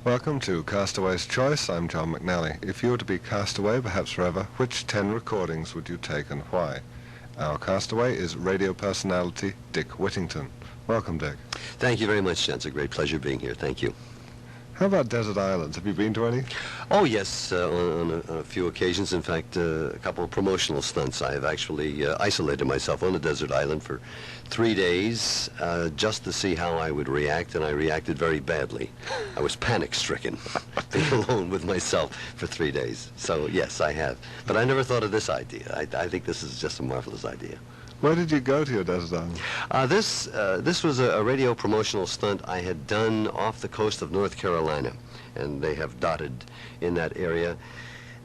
Welcome to Castaway's Choice. I'm John McNally. If you were to be cast away, perhaps forever, which 10 recordings would you take and why? Our castaway is radio personality Dick Whittington. Welcome, Dick. Thank you very much, John. It's a great pleasure being here. Thank you. How about desert islands? Have you been to any? Oh, yes, on a few occasions. In fact, a couple of promotional stunts. I have actually isolated myself on a desert island for 3 days just to see how I would react, and I reacted very badly. I was panic-stricken, being alone with myself for 3 days. So, yes, I have. But I never thought of this idea. I think this is just a marvelous idea. Where did you go to your desert island? This was a radio promotional stunt I had done off the coast of North Carolina, and they have dotted in that area.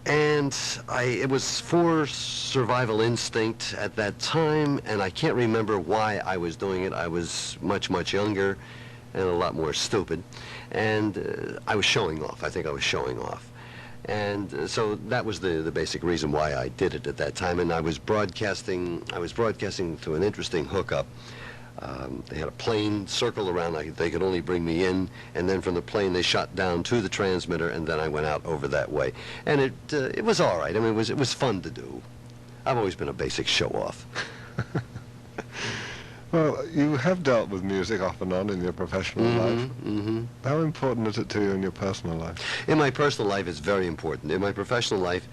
And it was for survival instinct at that time, and I can't remember why I was doing it. I was much, much younger and a lot more stupid, and I was showing off. I think I was showing off. And so that was the basic reason why I did it at that time. And I was broadcasting through an interesting hookup. They had a plane circle around. They could only bring me in, and then from the plane they shot down to the transmitter, and then I went out over that way. And it was all right. I mean, it was fun to do. I've always been a basic show-off. Well, you have dealt with music off and on in your professional life. Mm-hmm. How important is it to you in your personal life? In my personal life, it's very important. In my professional life,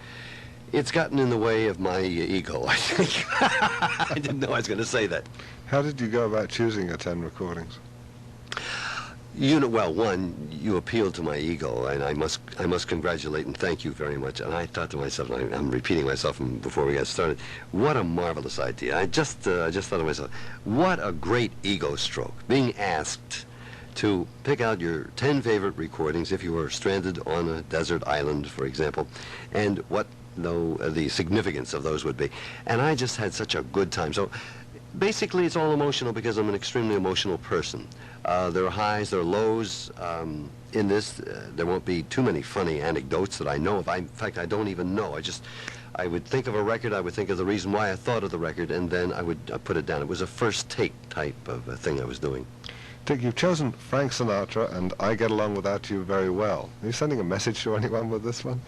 it's gotten in the way of my ego, I think. I didn't know I was going to say that. How did you go about choosing your 10 recordings? Well, one, you appealed to my ego, and I must congratulate and thank you very much. And I thought to myself, and I'm repeating myself from before we got started, what a marvelous idea. I just thought to myself, what a great ego stroke, being asked to pick out your 10 favorite recordings if you were stranded on a desert island, for example, and what the significance of those would be. And I just had such a good time. So basically, it's all emotional because I'm an extremely emotional person. There are highs, there are lows. In this, there won't be too many funny anecdotes that I know of. In fact, I don't even know. I would think of a record, I would think of the reason why I thought of the record, and then I would put it down. It was a first take type of a thing I was doing. Dick, you've chosen Frank Sinatra and I Get Along Without You Very Well. Are you sending a message to anyone with this one?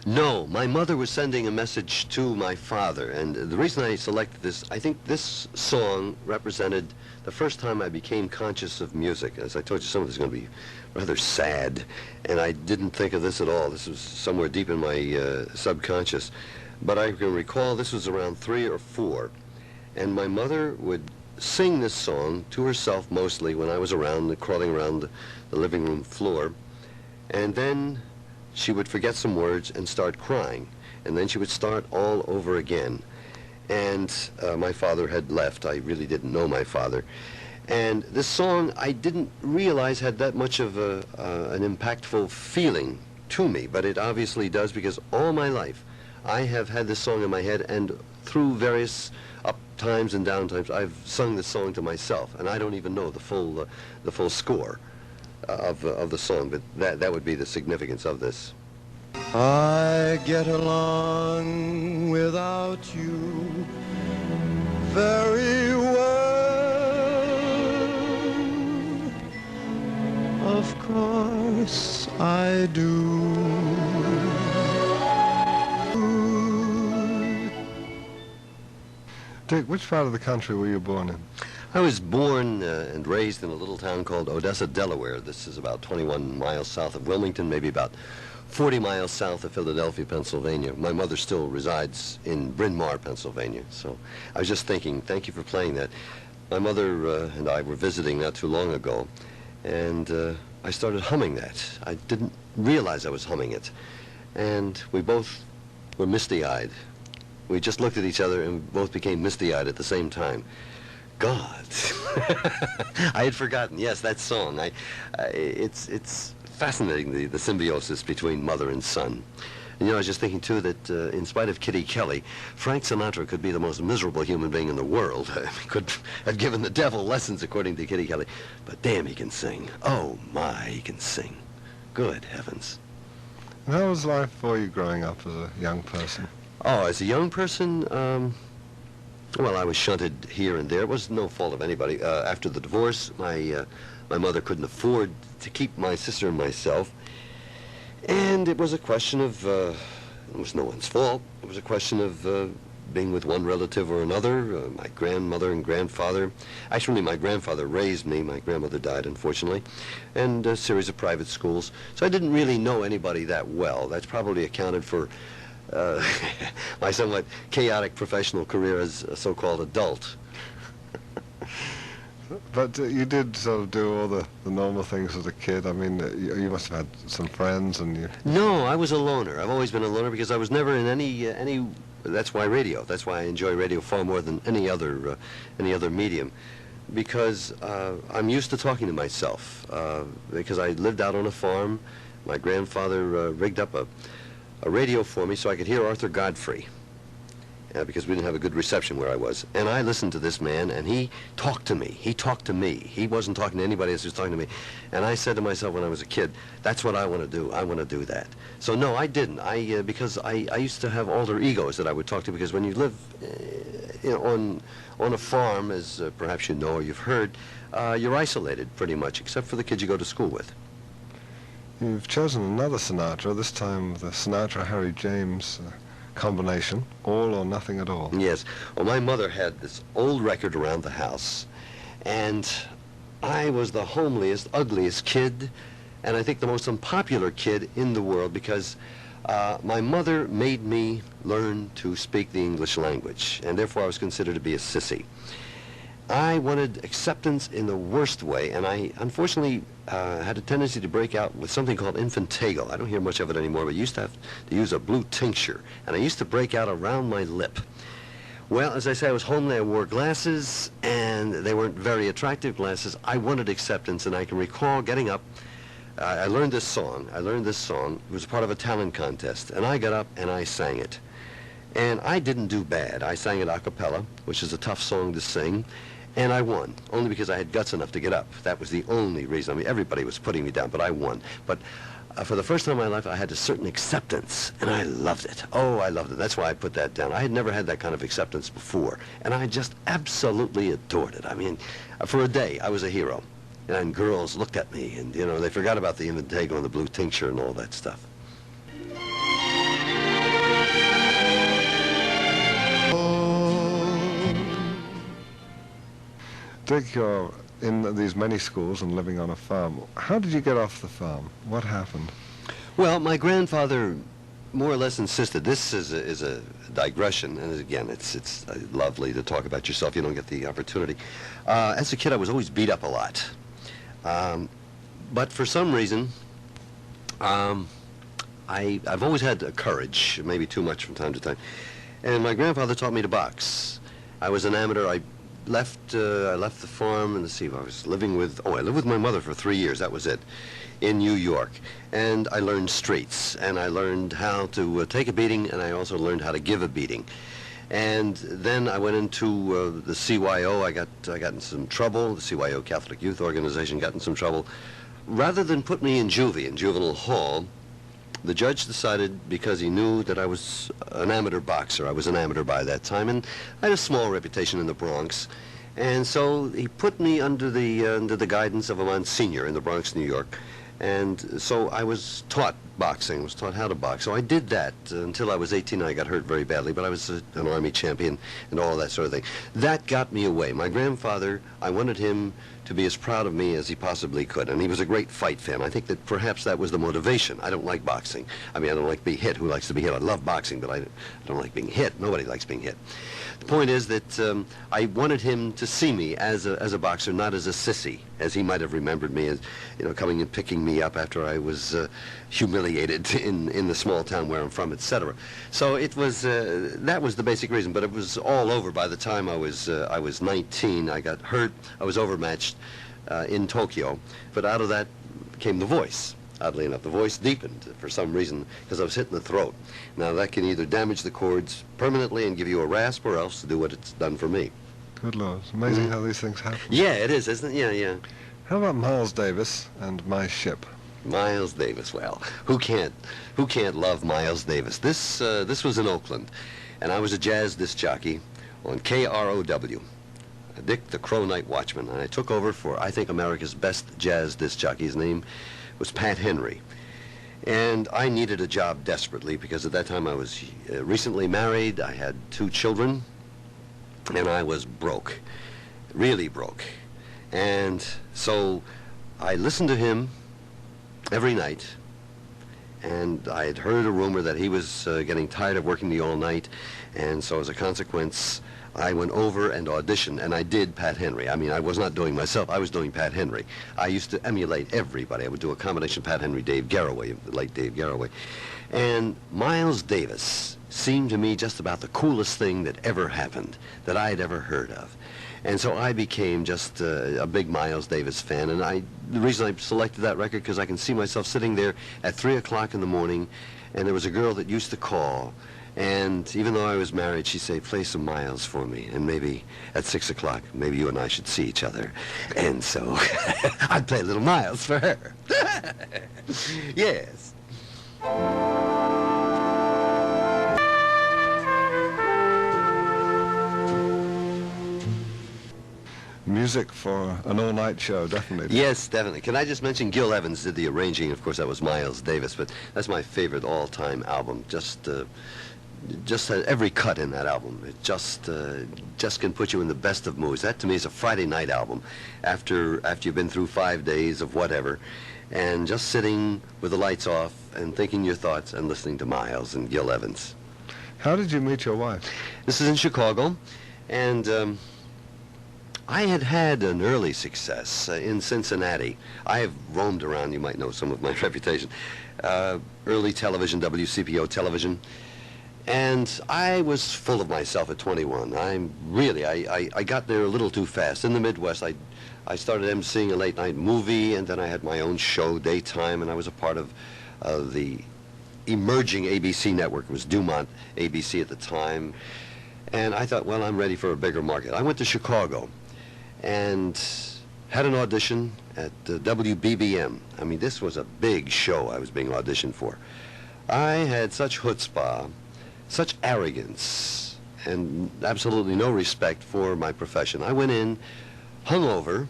No, my mother was sending a message to my father, and the reason I selected this, I think this song represented the first time I became conscious of music. As I told you, some of this is going to be rather sad, and I didn't think of this at all. This was somewhere deep in my subconscious. But I can recall this was around 3 or 4, and my mother would sing this song to herself mostly when I was around, crawling around the living room floor, and then she would forget some words and start crying, and then she would start all over again. And my father had left. I really didn't know my father. And this song, I didn't realize had that much of an impactful feeling to me, but it obviously does, because all my life I have had this song in my head, and through various up times and down times, I've sung this song to myself, and I don't even know the full score of the song, but that would be the significance of this. I get along without you very well. Of course I do. Dick, which part of the country were you born in? I was born and raised in a little town called Odessa, Delaware. This is about 21 miles south of Wilmington, maybe about 40 miles south of Philadelphia, Pennsylvania. My mother still resides in Bryn Mawr, Pennsylvania. So I was just thinking, thank you for playing that. My mother and I were visiting not too long ago, and I started humming that. I didn't realize I was humming it. And we both were misty-eyed. We just looked at each other and we both became misty-eyed at the same time. God. I had forgotten. Yes, that song. It's fascinating, the symbiosis between mother and son. And, I was just thinking, too, that in spite of Kitty Kelly, Frank Sinatra could be the most miserable human being in the world. He could have given the devil lessons, according to Kitty Kelly. But damn, he can sing. Oh, my, he can sing. Good heavens. And how was life for you growing up as a young person? Oh, as a young person, well, I was shunted here and there. It was no fault of anybody. After the divorce, my mother couldn't afford to keep my sister and myself, And it was a question of, it was no one's fault. It was a question of being with one relative or another, my grandmother and grandfather. Actually, my grandfather raised me. My grandmother died, unfortunately, and a series of private schools. So I didn't really know anybody that well. That's probably accounted for my somewhat chaotic professional career as a so-called adult. But you did sort of do all the normal things as a kid. I mean, you must have had some friends, and you... No, I was a loner. I've always been a loner because I was never in any. That's why radio. That's why I enjoy radio far more than any other medium, because I'm used to talking to myself. Because I lived out on a farm. My grandfather rigged up a radio for me so I could hear Arthur Godfrey. Because we didn't have a good reception where I was. And I listened to this man, and he talked to me. He talked to me. He wasn't talking to anybody else, he was talking to me. And I said to myself when I was a kid, that's what I want to do. I want to do that. So no, I didn't. Because I used to have alter egos that I would talk to, because when you live on a farm, as perhaps you know or you've heard, you're isolated pretty much, except for the kids you go to school with. You've chosen another Sinatra, this time the Sinatra-Harry James combination, All or Nothing at All. Yes. Well, my mother had this old record around the house, and I was the homeliest, ugliest kid, and I think the most unpopular kid in the world, because my mother made me learn to speak the English language, and therefore I was considered to be a sissy. I wanted acceptance in the worst way, and I unfortunately had a tendency to break out with something called infantago. I don't hear much of it anymore, but I used to have to use a blue tincture, and I used to break out around my lip. Well, as I say, I was homely. I wore glasses, and they weren't very attractive glasses. I wanted acceptance, and I can recall getting up. I learned this song. It was part of a talent contest, and I got up and I sang it. And I didn't do bad. I sang it a cappella, which is a tough song to sing. And I won, only because I had guts enough to get up. That was the only reason. I mean, everybody was putting me down, but I won. But for the first time in my life, I had a certain acceptance, and I loved it. Oh, I loved it. That's why I put that down. I had never had that kind of acceptance before, and I just absolutely adored it. I mean, for a day, I was a hero. And girls looked at me, and, you know, they forgot about the infantago and the blue tincture and all that stuff. Dick, you're in these many schools and living on a farm. How did you get off the farm? What happened? Well, my grandfather more or less insisted. This is a digression, and again, it's lovely to talk about yourself. You don't get the opportunity. As a kid, I was always beat up a lot. But for some reason, I've always had courage, maybe too much from time to time. And my grandfather taught me to box. I was an amateur. I left the farm, and let's see, I was living with, I lived with my mother for 3 years, that was it, in New York. And I learned streets, and I learned how to take a beating, and I also learned how to give a beating. And then I went into the CYO. I got in some trouble. The CYO, Catholic Youth Organization, got in some trouble. Rather than put me in juvie, in juvenile hall, the judge decided, because he knew that I was an amateur boxer, I was an amateur by that time, and I had a small reputation in the Bronx, and so he put me under the guidance of a Monsignor in the Bronx, New York, and so I was taught boxing, was taught how to box. So I did that until I was 18. I got hurt very badly, but I was an Army champion and all that sort of thing. That got me away. My grandfather, I wanted him to be as proud of me as he possibly could, and he was a great fight fan. I think that perhaps that was the motivation. I don't like boxing. I mean, I don't like being hit. Who likes to be hit? I love boxing, but I don't like being hit. Nobody likes being hit. The point is that I wanted him to see me as a boxer, not as a sissy, as he might have remembered me as, you know, coming and picking me up after I was humiliated in the small town where I'm from, etc. So it was that was the basic reason. But it was all over by the time I was 19. I got hurt. I was overmatched in Tokyo. But out of that came the voice. Oddly enough, the voice deepened for some reason because I was hit in the throat. Now that can either damage the cords permanently and give you a rasp, or else to do what it's done for me. Good Lord, it's amazing how these things happen. Yeah, it is, isn't it? Yeah, yeah. How about Miles Davis and My Ship? Miles Davis, well, who can't love Miles Davis? This was in Oakland, and I was a jazz disc jockey on KROW, Dick the Crow Night Watchman, and I took over for, I think, America's best jazz disc jockey. His name was Pat Henry. And I needed a job desperately because at that time I was recently married, I had 2 children, and I was broke, really broke. And so I listened to him every night, and I had heard a rumor that he was getting tired of working me all night, and so as a consequence, I went over and auditioned, and I did Pat Henry. I mean, I was not doing myself, I was doing Pat Henry. I used to emulate everybody. I would do a combination Pat Henry, Dave Garroway, the late Dave Garroway. And Miles Davis seemed to me just about the coolest thing that ever happened, that I had ever heard of. And so I became just a big Miles Davis fan, and the reason I selected that record, because I can see myself sitting there at 3 o'clock in the morning, and there was a girl that used to call, and even though I was married, she'd say, play some Miles for me, and maybe at 6 o'clock, maybe you and I should see each other. And so I'd play a little Miles for her. Yes. Music for an all-night show, definitely. Yes, definitely. Can I just mention Gil Evans did the arranging? Of course, that was Miles Davis, but that's my favorite all-time album. Just had every cut in that album. It just can put you in the best of moods. That, to me, is a Friday night album after you've been through 5 days of whatever, and just sitting with the lights off and thinking your thoughts and listening to Miles and Gil Evans. How did you meet your wife? This is in Chicago, and I had had an early success in Cincinnati. I have roamed around, you might know some of my reputation, early television, WCPO television, and I was full of myself at 21. I got there a little too fast. In the Midwest, I started emceeing a late-night movie, and then I had my own show, daytime, and I was a part of the emerging ABC network. It was Dumont ABC at the time, and I thought, well, I'm ready for a bigger market. I went to Chicago and had an audition at WBBM. I mean, this was a big show I was being auditioned for. I had such chutzpah, such arrogance, and absolutely no respect for my profession. I went in hungover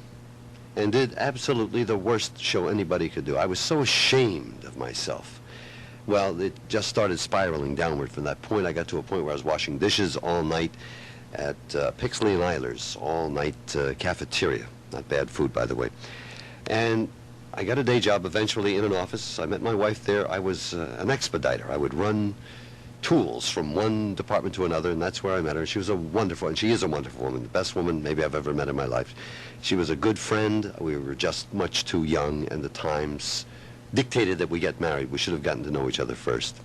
and did absolutely the worst show anybody could do. I was so ashamed of myself. Well, it just started spiraling downward from that point. I got to a point where I was washing dishes all night at Pixley and Eiler's all-night cafeteria. Not bad food, by the way. And I got a day job eventually in an office. I met my wife there. I was an expediter. I would run tools from one department to another, and that's where I met her. She was a wonderful, and she is a wonderful woman, the best woman maybe I've ever met in my life. She was a good friend. We were just much too young, and the times dictated that we get married. We should have gotten to know each other first.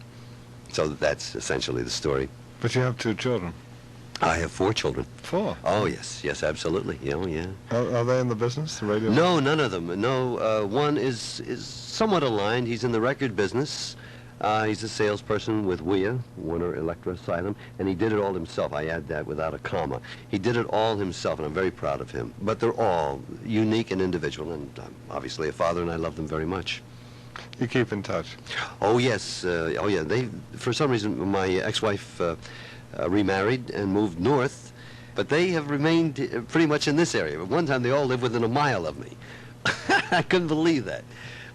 So that's essentially the story. But you have 2 children. I have 4 children. 4? Oh, yes, absolutely. Oh, yeah. Are they in the business, the radio? No, none of them. No, one is somewhat aligned. He's in the record business. He's a salesperson with WIA, Warner Electra Asylum, and he did it all himself. I add that without a comma. He did it all himself, and I'm very proud of him. But they're all unique and individual, and I'm obviously a father, and I love them very much. You keep in touch? Oh, yes. Oh, yeah. For some reason, my ex-wife remarried and moved north, but they have remained pretty much in this area. At one time, they all lived within a mile of me. I couldn't believe that.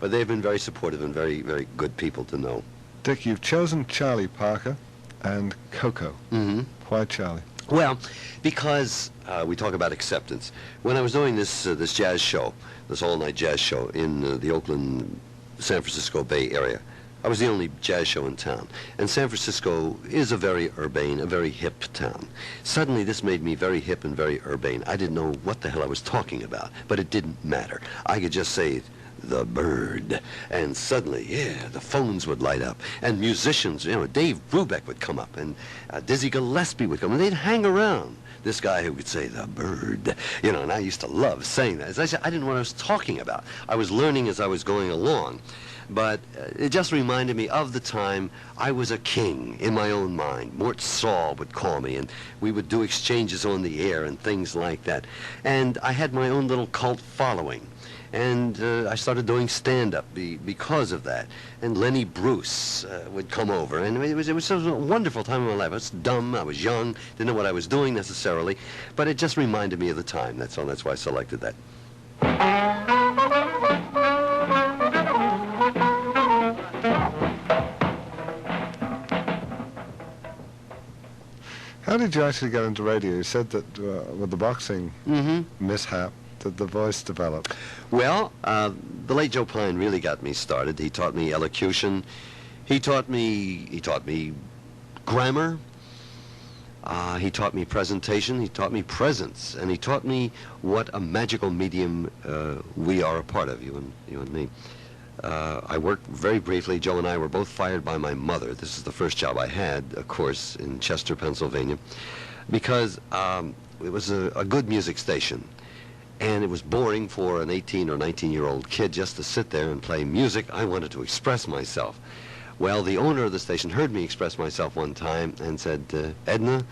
But they've been very supportive and very, very good people to know. Dick, you've chosen Charlie Parker and Coco. Mm-hmm. Why Charlie? Well, because we talk about acceptance. When I was doing this jazz show, this all-night jazz show in the Oakland, San Francisco Bay Area, I was the only jazz show in town. And San Francisco is a very urbane, a very hip town. Suddenly this made me very hip and very urbane. I didn't know what the hell I was talking about, but it didn't matter. I could just say, the bird, and suddenly, yeah, the phones would light up, and musicians, Dave Brubeck would come up, and Dizzy Gillespie would come, and they'd hang around this guy who could say the bird, and I used to love saying that. As I said, I didn't know what I was talking about. I was learning as I was going along. But it just reminded me of the time I was a king in my own mind. Mort Saul would call me, and we would do exchanges on the air and things like that. And I had my own little cult following. And I started doing stand-up because of that. And Lenny Bruce would come over. And it was such a wonderful time in my life. I was dumb, I was young, didn't know what I was doing necessarily. But it just reminded me of the time. That's all. That's why I selected that. How did you actually get into radio? You said that with the boxing mishap, that the voice developed. Well, the late Joe Pine really got me started. He taught me elocution. He taught me grammar. He taught me presentation. He taught me presence, and he taught me what a magical medium we are a part of, you and me. I worked very briefly. Joe and I were both fired by my mother. This is the first job I had, of course, in Chester, Pennsylvania, because it was a good music station. And it was boring for an 18 or 19-year-old kid just to sit there and play music. I wanted to express myself. Well, the owner of the station heard me express myself one time and said, Edna,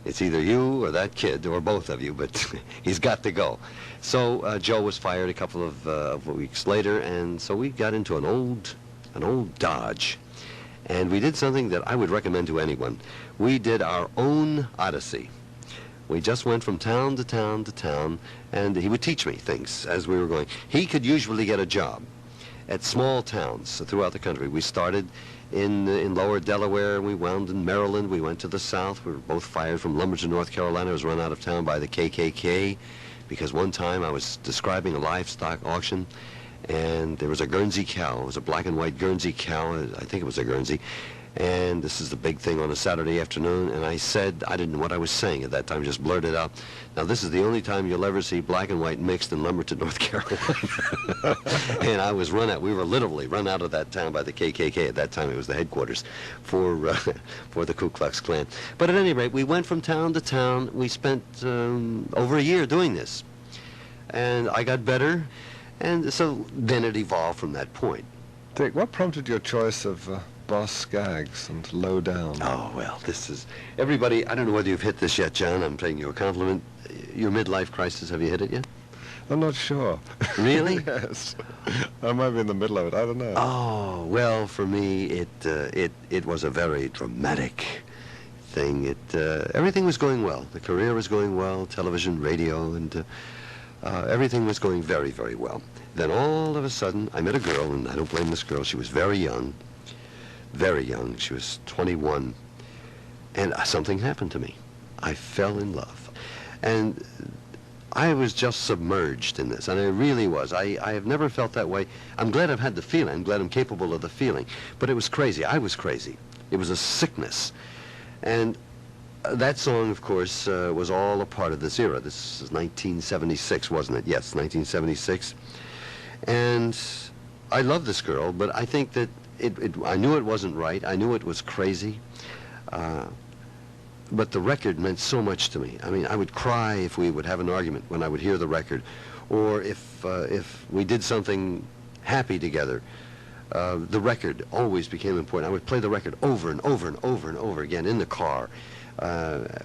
it's either you or that kid, or both of you, but he's got to go. So Joe was fired a couple of weeks later, and so we got into an old Dodge. And we did something that I would recommend to anyone. We did our own Odyssey. We just went from town to town to town, and he would teach me things as we were going. He could usually get a job at small towns throughout the country. We started in lower Delaware, and we wound in Maryland. We went to the South. We were both fired from Lumberton, North Carolina. I was run out of town by the KKK because one time I was describing a livestock auction, and there was a Guernsey cow. It was a black and white Guernsey cow. I think it was a Guernsey. And this is the big thing on a Saturday afternoon, and I said, I didn't know what I was saying at that time, just blurted out, now this is the only time you'll ever see black and white mixed in Lumberton, North Carolina. And I was we were literally run out of that town by the KKK. At that time it was the headquarters for the Ku Klux Klan. But at any rate, we went from town to town. We spent over a year doing this. And I got better, and so then it evolved from that point. Dick, what prompted your choice of Boss Gags and Low Down? Oh, well, this is... Everybody, I don't know whether you've hit this yet, John. I'm paying you a compliment. Your midlife crisis, have you hit it yet? I'm not sure. Really? Yes. I might be in the middle of it. I don't know. Oh, well, for me, it was a very dramatic thing. Everything was going well. The career was going well, television, radio, and everything was going very, very well. Then all of a sudden, I met a girl, and I don't blame this girl. She was very young. Very young. She was 21. And something happened to me. I fell in love. And I was just submerged in this, and I really was. I have never felt that way. I'm glad I've had the feeling. I'm glad I'm capable of the feeling. But it was crazy. I was crazy. It was a sickness. And that song, of course, was all a part of this era. This is 1976, wasn't it? Yes, 1976. And I love this girl, but I think that I knew it wasn't right. I knew it was crazy. But the record meant so much to me. I mean, I would cry if we would have an argument when I would hear the record, or if we did something happy together. The record always became important. I would play the record over and over and over and over again in the car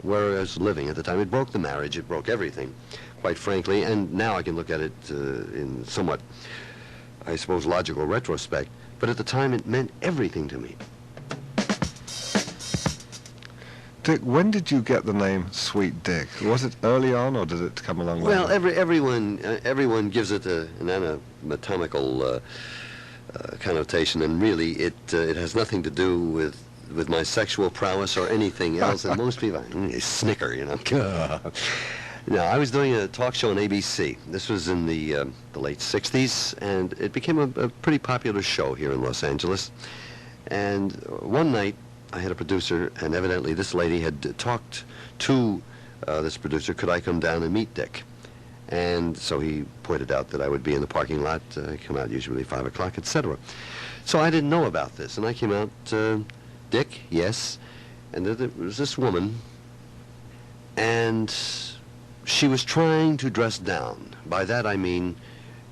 where I was living at the time. It broke the marriage. It broke everything, quite frankly. And now I can look at it in somewhat, I suppose, logical retrospect. But at the time, it meant everything to me. Dick, when did you get the name Sweet Dick? Was it early on, or did it come along later? Well, everyone gives it an anatomical connotation, and really it has nothing to do with my sexual prowess or anything else. And most people snicker, you know. No, I was doing a talk show on ABC. This was in the late 60s, and it became a pretty popular show here in Los Angeles. And one night, I had a producer, and evidently this lady had talked to this producer, could I come down and meet Dick? And so he pointed out that I would be in the parking lot, come out usually 5 o'clock, etc. So I didn't know about this, and I came out, Dick, yes, and there was this woman, and she was trying to dress down. By that I mean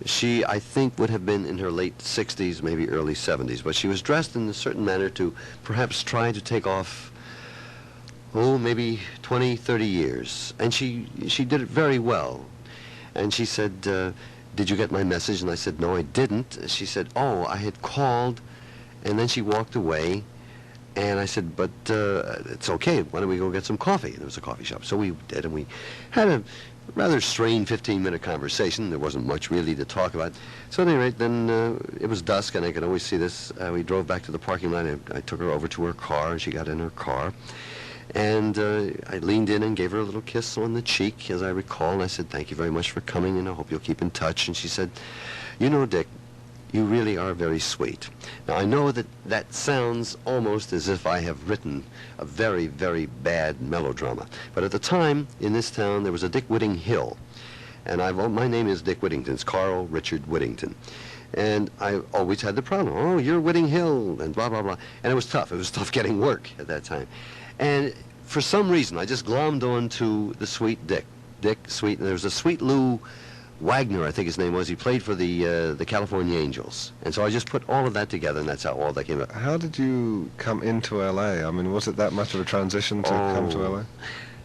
she, I think, would have been in her late 60s, maybe early 70s, but she was dressed in a certain manner to perhaps try to take off, maybe 20, 30 years. And she did it very well. And she said, did you get my message? And I said, no, I didn't. She said, oh, I had called. And then she walked away. And I said, but it's okay. Why don't we go get some coffee? And there was a coffee shop. So we did, and we had a rather strained 15-minute conversation. There wasn't much really to talk about. So at any rate, then it was dusk, and I could always see this. We drove back to the parking lot. I took her over to her car, and she got in her car. And I leaned in and gave her a little kiss on the cheek, as I recall, and I said, "Thank you very much for coming, and I hope you'll keep in touch." And she said, "You know, Dick, you really are very sweet." Now, I know that that sounds almost as if I have written a very, very bad melodrama. But at the time, in this town, there was a Dick Whitting Hill. And my name is Dick Whittington. It's Carl Richard Whittington. And I always had the problem, "Oh, you're Whitting Hill," and blah, blah, blah. And it was tough. It was tough getting work at that time. And for some reason, I just glommed on to the sweet Dick. Dick, sweet. And there was a sweet Lou Wagner, I think his name was. He played for the California Angels. And so I just put all of that together, and that's how all that came up. How did you come into L.A.? I mean, was it that much of a transition to come to L.A.?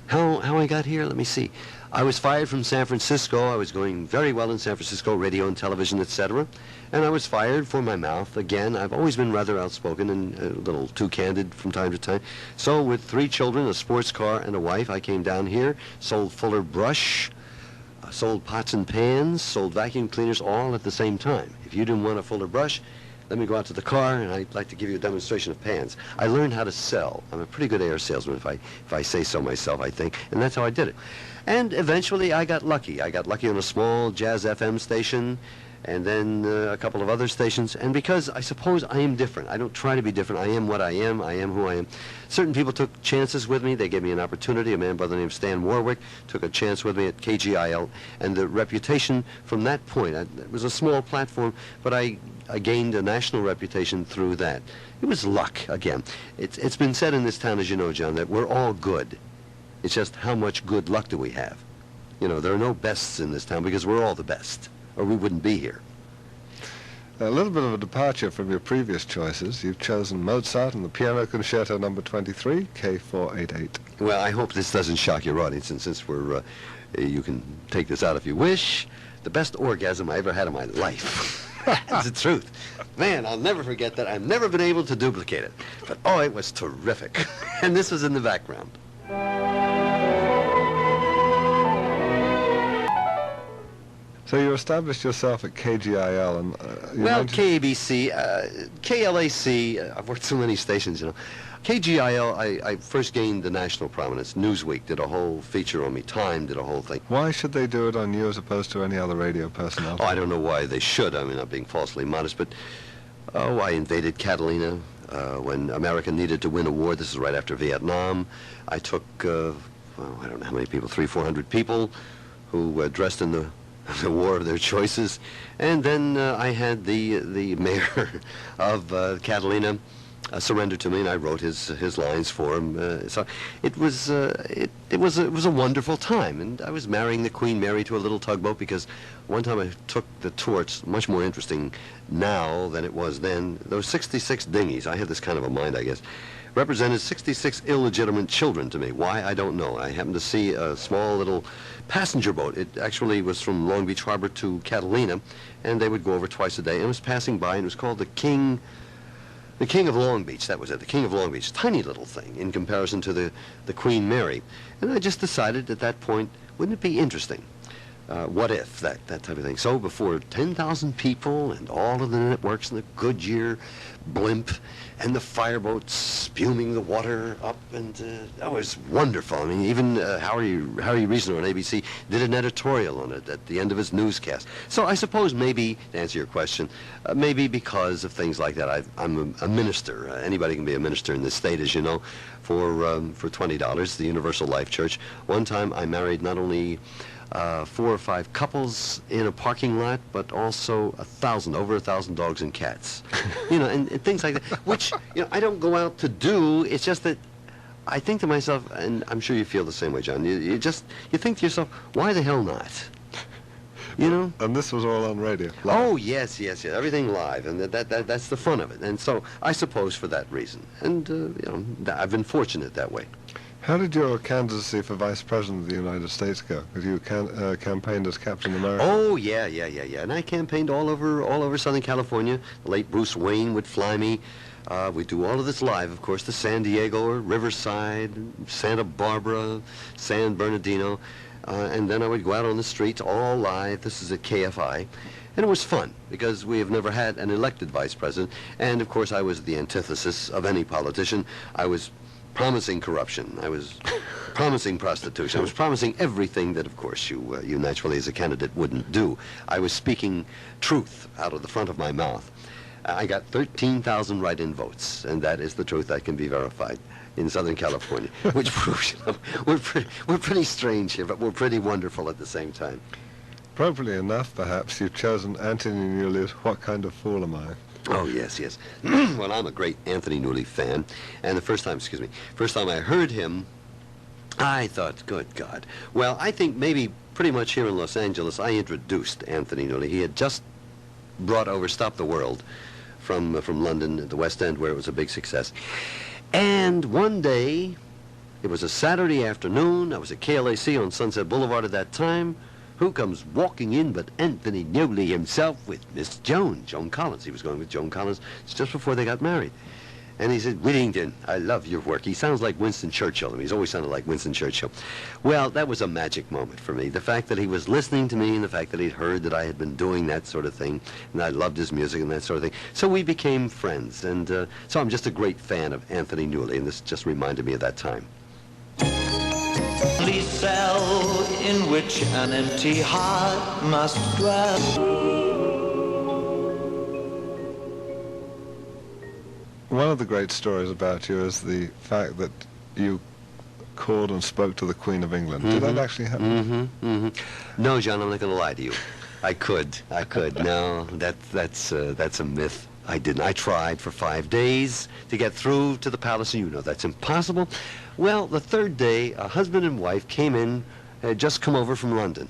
How I got here? Let me see. I was fired from San Francisco. I was going very well in San Francisco, radio and television, etc. And I was fired for my mouth. Again, I've always been rather outspoken and a little too candid from time to time. So with 3 children, a sports car, and a wife, I came down here, sold Fuller Brush, sold pots and pans, sold vacuum cleaners, all at the same time. If you didn't want a Fuller Brush, let me go out to the car, and I'd like to give you a demonstration of pans. I learned how to sell. I'm a pretty good air salesman, if I say so myself, I think, and that's how I did it. And eventually I got lucky. I got lucky on a small jazz FM station, and then a couple of other stations. And because I suppose I am different, I don't try to be different. I am what I am who I am. Certain people took chances with me. They gave me an opportunity. A man by the name of Stan Warwick took a chance with me at KGIL, and the reputation from that point, it was a small platform, but I gained a national reputation through that. It was luck, again. It's been said in this town, as you know, John, that we're all good. It's just how much good luck do we have? You know, there are no bests in this town because we're all the best, or we wouldn't be here. A little bit of a departure from your previous choices. You've chosen Mozart and the Piano Concerto No. 23, K488. Well, I hope this doesn't shock your audience, and since we're, you can take this out if you wish, the best orgasm I ever had in my life. That's the truth. Man, I'll never forget that. I've never been able to duplicate it. But, oh, it was terrific. And this was in the background. So you established yourself at KGIL and... well, KABC, KLAC, I've worked so many stations, you know. KGIL, I first gained the national prominence. Newsweek did a whole feature on me. Time did a whole thing. Why should they do it on you as opposed to any other radio personality? Oh, I don't know why they should. I mean, I'm being falsely modest, but I invaded Catalina when America needed to win a war. This is right after Vietnam. I took, well, I don't know how many people, 300-400 people who dressed in the war of their choices. And then I had the mayor of Catalina surrendered to me, and I wrote his lines for him. So it was a wonderful time, and I was marrying the Queen Mary to a little tugboat because one time I took the tour. It's much more interesting now than it was then. Those 66 dinghies, I had this kind of a mind, I guess, represented 66 illegitimate children to me. Why, I don't know. I happened to see a small little passenger boat. It actually was from Long Beach Harbor to Catalina, and they would go over twice a day. And it was passing by, and it was called the King of Long Beach. That was it, the King of Long Beach. Tiny little thing in comparison to the Queen Mary. And I just decided at that point, wouldn't it be interesting? What if, that type of thing. So before 10,000 people and all of the networks and the Goodyear blimp and the fireboats spuming the water up, and that was wonderful. I mean, even Harry Reasoner on ABC did an editorial on it at the end of his newscast. So I suppose maybe, to answer your question, maybe because of things like that, I'm a minister. Anybody can be a minister in this state, as you know, for $20, the Universal Life Church. One time I married not only 4 or 5 couples in a parking lot, but also over 1,000 dogs and cats. You know, and things like that, which, you know, I don't go out to do. It's just that I think to myself, and I'm sure you feel the same way, John, you think to yourself, why the hell not? You know? And this was all on radio? Live. Oh, yes, everything live, and that's the fun of it. And so I suppose for that reason. And, you know, I've been fortunate that way. How did your candidacy for Vice President of the United States go? Because you campaigned as Captain America. Oh, yeah. And I campaigned all over Southern California. The late Bruce Wayne would fly me. We'd do all of this live, of course, to San Diego or Riverside, Santa Barbara, San Bernardino. And then I would go out on the streets, all live. This is at KFI. And it was fun, because we have never had an elected vice president. And, of course, I was the antithesis of any politician. I was promising corruption. I was promising prostitution. I was promising everything that, of course, you naturally as a candidate wouldn't do. I was speaking truth out of the front of my mouth. I got 13,000 write-in votes, and that is the truth that can be verified in Southern California, which proves we're pretty strange here, but we're pretty wonderful at the same time. Appropriately enough, perhaps, you've chosen Anthony Newley's What Kind of Fool Am I? Oh, yes, yes. Well, I'm a great Anthony Newley fan, and the first time I heard him, I thought, good God. Well, I think maybe pretty much here in Los Angeles, I introduced Anthony Newley. He had just brought over Stop the World from London at the West End, where it was a big success. And one day, it was a Saturday afternoon, I was at KLAC on Sunset Boulevard at that time. Who comes walking in but Anthony Newley himself with Miss Joan Collins. He was going with Joan Collins. It's just before they got married. And he said, Whittington, I love your work. He sounds like Winston Churchill. I mean, he's always sounded like Winston Churchill. Well, that was a magic moment for me. The fact that he was listening to me and the fact that he'd heard that I had been doing that sort of thing, and I loved his music and that sort of thing. So we became friends. And so I'm just a great fan of Anthony Newley, and this just reminded me of that time. Cell in which an empty heart must dwell. One of the great stories about you is the fact that you called and spoke to the Queen of England. Did that actually happen? No, John, I'm not going to lie to you. I could. No, that's a myth. I didn't. I tried for 5 days to get through to the palace, and you know that's impossible. Well, the third day, a husband and wife came in, had just come over from London.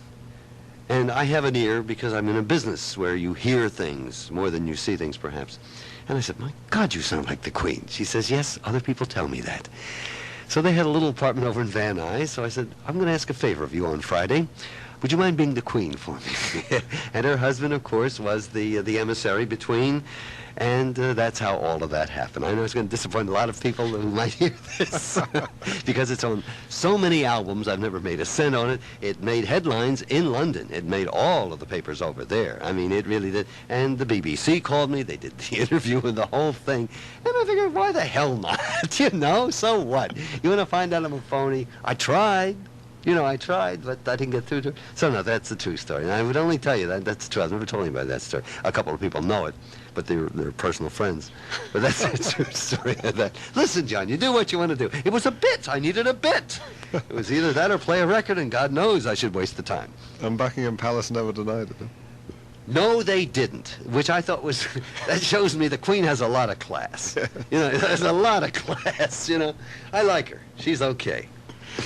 And I have an ear because I'm in a business where you hear things more than you see things, perhaps. And I said, my God, you sound like the Queen. She says, yes, other people tell me that. So they had a little apartment over in Van Nuys, so I said, I'm going to ask a favor of you on Friday. Would you mind being the Queen for me? And her husband, of course, was the emissary between, and that's how all of that happened. I know it's going to disappoint a lot of people who might hear this, because it's on so many albums. I've never made a cent on it. It made headlines in London. It made all of the papers over there. I mean, it really did. And the BBC called me. They did the interview and the whole thing. And I figured, why the hell not? You know, so what? You want to find out I'm a phony? I tried. You know, I tried, but I didn't get through to her. So, no, that's the true story. And I would only tell you that. That's true. I've never told anybody that story. A couple of people know it, but they're personal friends. But that's the true story of that. Listen, John, you do what you want to do. It was a bit. I needed a bit. It was either that or play a record, and God knows I should waste the time. And Buckingham Palace never denied it. No, they didn't, which I thought was, that shows me the Queen has a lot of class. You know, there's a lot of class, you know. I like her. She's okay.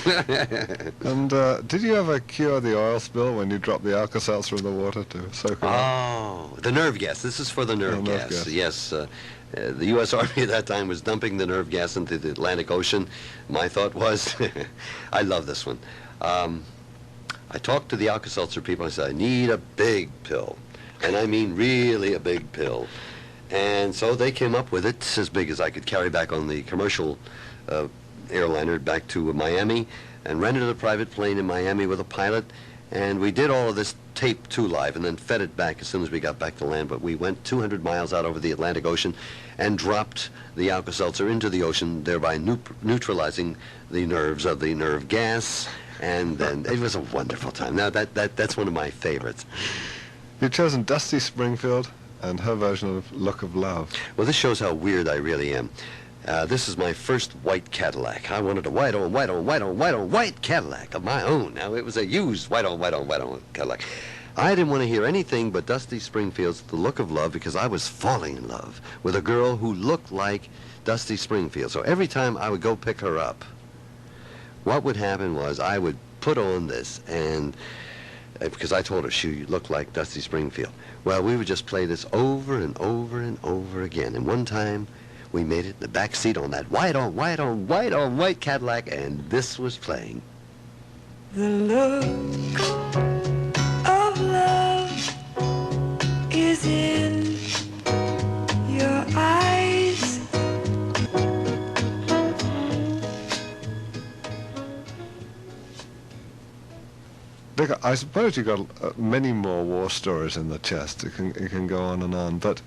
And did you ever cure the oil spill when you dropped the Alka-Seltzer in the water to soak it up? Oh, the nerve gas. This is for the nerve gas. Yes. The U.S. Army at that time was dumping the nerve gas into the Atlantic Ocean. My thought was, I love this one. I talked to the Alka-Seltzer people. I said, I need a big pill. And I mean really a big pill. And so they came up with it as big as I could carry back on the commercial airliner back to Miami, and rented a private plane in Miami with a pilot, and we did all of this tape to live and then fed it back as soon as we got back to land. But we went 200 miles out over the Atlantic Ocean and dropped the Alka-Seltzer into the ocean, thereby neutralizing the nerves of the nerve gas, and then it was a wonderful time. Now that's one of my favorites. You've chosen Dusty Springfield and her version of Look of Love. Well, this shows how weird I really am. This is my first white Cadillac. I wanted a white Cadillac of my own. Now, it was a used white Cadillac. I didn't want to hear anything but Dusty Springfield's The Look of Love, because I was falling in love with a girl who looked like Dusty Springfield. So every time I would go pick her up, what would happen was I would put on this, and because I told her she looked like Dusty Springfield. Well, we would just play this over and over and over again. And one time, we made it in the back seat on that white Cadillac, and this was playing. The look of love is in your eyes. Dick, I suppose you've got many more war stories in the chest. It can go on and on, but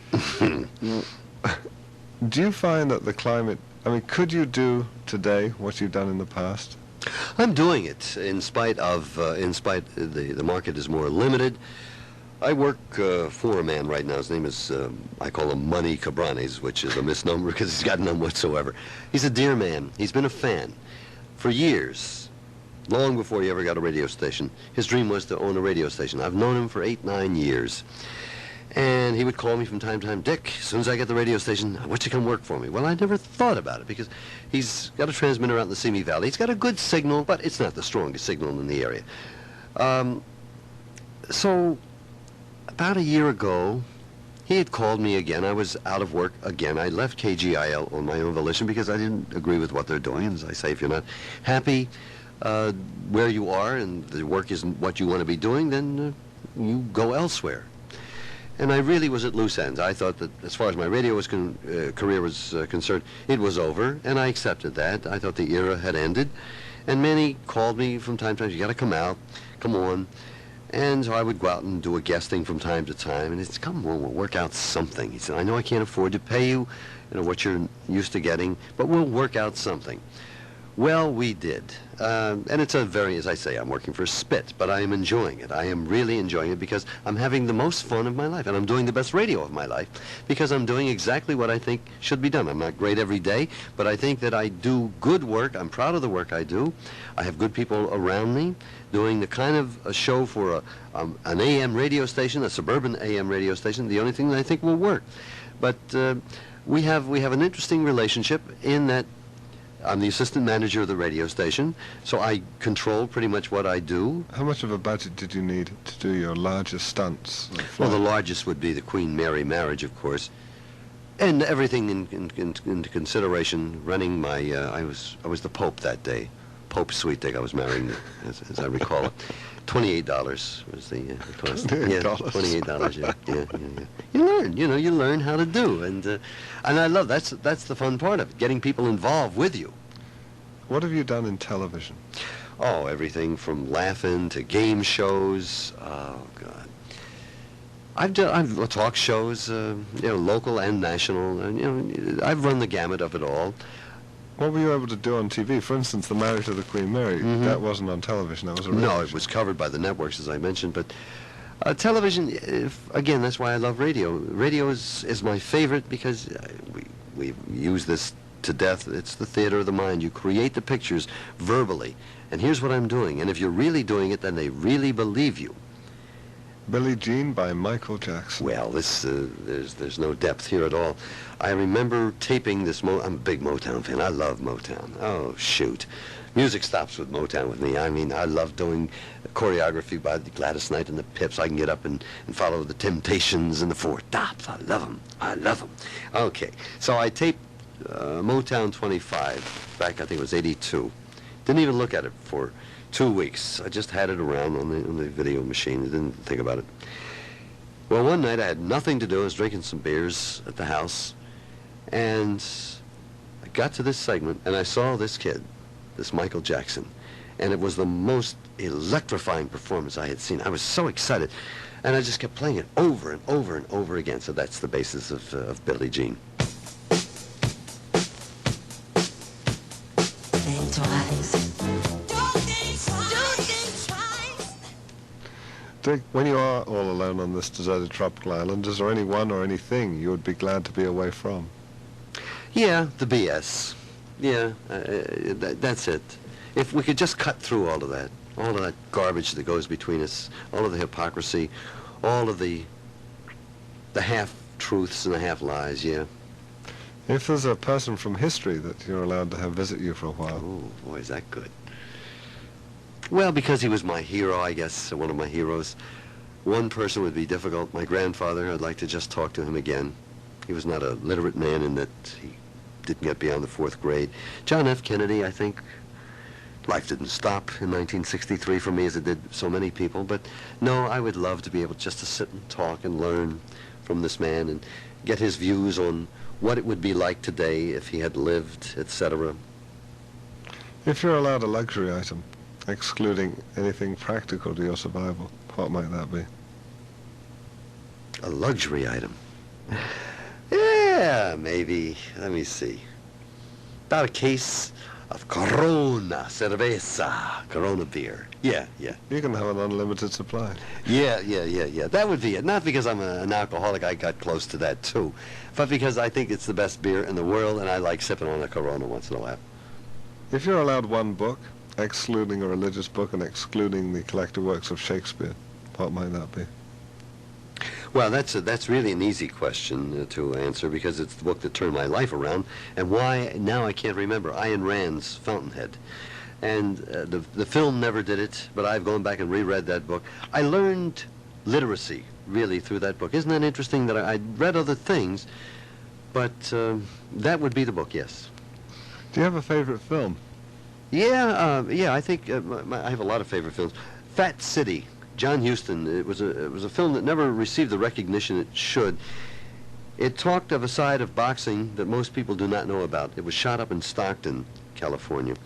do you find that the climate I mean, could you do today what you've done in the past? I'm doing it in spite the market is more limited. I work for a man right now. His name is, I call him Money Cabranes, which is a misnomer because he's got none whatsoever. He's a dear man. He's been a fan for years, long before he ever got a radio station. His dream was to own a radio station. I've known him for 8-9 years. And he would call me from time to time, Dick, as soon as I get the radio station, why don't you come work for me? Well, I never thought about it because he's got a transmitter out in the Simi Valley. He's got a good signal, but it's not the strongest signal in the area. So about a year ago, he had called me again. I was out of work again. I left KGIL on my own volition because I didn't agree with what they're doing. And as I say, if you're not happy where you are and the work isn't what you want to be doing, then you go elsewhere. And I really was at loose ends. I thought that as far as my radio career was concerned, it was over, and I accepted that. I thought the era had ended. And Manny called me from time to time, you got to come out, come on. And so I would go out and do a guesting from time to time, and it's, come on, we'll work out something. He said, I know I can't afford to pay you, what you're used to getting, but we'll work out something. Well, we did. And it's a very, as I say, I'm working for Spit, but I am enjoying it. I am really enjoying it because I'm having the most fun of my life, and I'm doing the best radio of my life because I'm doing exactly what I think should be done. I'm not great every day, but I think that I do good work. I'm proud of the work I do. I have good people around me doing the kind of a show for an AM radio station, a suburban AM radio station, the only thing that I think will work. But we have an interesting relationship in that I'm the assistant manager of the radio station, so I control pretty much what I do. How much of a budget did you need to do your largest stunts? Well, the largest would be the Queen Mary marriage, of course, and everything into consideration. Running my, I was the Pope that day, Pope Sweeting. I was marrying, as I recall it. $28 was the cost. Yeah, $28. Yeah. You learn how to do, and I love that's the fun part of it, getting people involved with you. What have you done in television? Oh, everything from laughing to game shows. Oh God, I've talk shows, local and national. And, I've run the gamut of it all. What were you able to do on TV? For instance, the marriage of the Queen Mary, that wasn't on television, that was a radio No, show. it was covered by the networks, as I mentioned, but television, again, that's why I love radio. Radio is my favorite because we use this to death. It's the theater of the mind. You create the pictures verbally, and here's what I'm doing, and if you're really doing it, then they really believe you. Billie Jean by Michael Jackson. Well, there's no depth here at all. I remember taping this. I'm a big Motown fan. I love Motown. Oh, shoot. Music stops with Motown with me. I mean, I love doing choreography by Gladys Knight and the Pips. I can get up and follow the Temptations and the Four Tops. I love them. I love them. Okay, so I taped Motown 25 back, I think it was 82. Didn't even look at it for 2 weeks. I just had it around on the video machine. I didn't think about it. Well, one night I had nothing to do. I was drinking some beers at the house, and I got to this segment, and I saw this kid, this Michael Jackson, and it was the most electrifying performance I had seen. I was so excited, and I just kept playing it over and over and over again. So that's the basis of Billie Jean. Dick, when you are all alone on this deserted tropical island, is there anyone or anything you would be glad to be away from? Yeah, the BS. Yeah, that's it. If we could just cut through all of that garbage that goes between us, all of the hypocrisy, all of the half-truths and the half-lies, yeah. If there's a person from history that you're allowed to have visit you for a while. Oh, boy, is that good. Well, because he was my hero, I guess, one of my heroes. One person would be difficult. My grandfather, I'd like to just talk to him again. He was not a literate man in that he didn't get beyond the 4th grade. John F. Kennedy, I think. Life didn't stop in 1963 for me as it did so many people. But no, I would love to be able just to sit and talk and learn from this man and get his views on what it would be like today if he had lived, etc. If you're allowed a luxury item, excluding anything practical to your survival, what might that be? A luxury item? Yeah, maybe. Let me see. About a case of Corona cerveza, Corona beer. Yeah. You can have an unlimited supply. Yeah. That would be it. Not because I'm an alcoholic, I got close to that too, but because I think it's the best beer in the world, and I like sipping on a Corona once in a while. If you're allowed one book, excluding a religious book and excluding the collected works of Shakespeare, what might that be? Well, that's really an easy question to answer, because it's the book that turned my life around. And why, now I can't remember. Ayn Rand's Fountainhead. And the film never did it, but I've gone back and reread that book. I learned literacy, really, through that book. Isn't that interesting that I read other things, but that would be the book, yes. Do you have a favorite film? Yeah, I think I have a lot of favorite films. Fat City, John Huston. It was a film that never received the recognition it should. It talked of a side of boxing that most people do not know about. It was shot up in Stockton, California,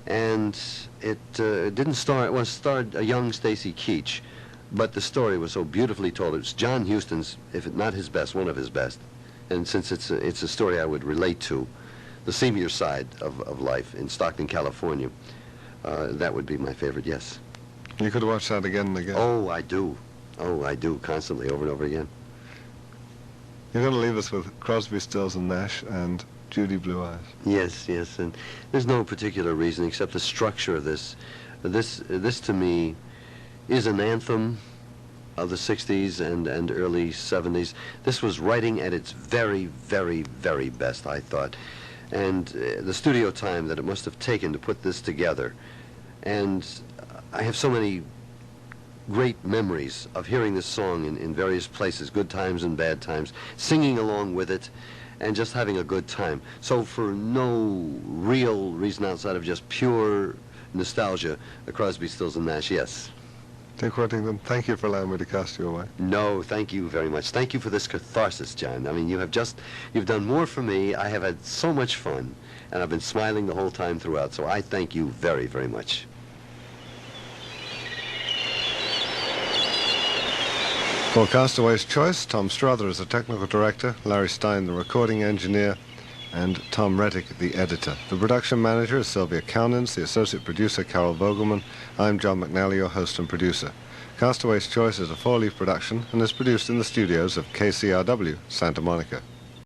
and it didn't star. It starred a young Stacy Keach, but the story was so beautifully told. It was John Huston's, if not his best, one of his best. And since it's a story I would relate to, the senior side of life in Stockton, California, that would be my favorite. Yes. You could watch that again and again. Oh, I do, constantly, over and over again. You're going to leave us with Crosby, Stills and Nash and Judy Blue Eyes. Yes, and there's no particular reason except the structure of this. This to me is an anthem of the 60s and early 70s. This was writing at its very, very, very best, I thought. And the studio time that it must have taken to put this together. And I have so many great memories of hearing this song in various places, good times and bad times, singing along with it, and just having a good time. So for no real reason outside of just pure nostalgia, the Crosby, Stills and Nash, yes. Dick Whittington, thank you for allowing me to cast you away. No, thank you very much. Thank you for this catharsis, John. I mean, you've done more for me. I have had so much fun, and I've been smiling the whole time throughout, so I thank you very, very much. For Castaway's Choice, Tom Strother is the technical director, Larry Stein the recording engineer, and Tom Reddick the editor. The production manager is Sylvia Cownins, the associate producer Carol Vogelman. I'm John McNally, your host and producer. Castaway's Choice is a four-leaf production and is produced in the studios of KCRW, Santa Monica.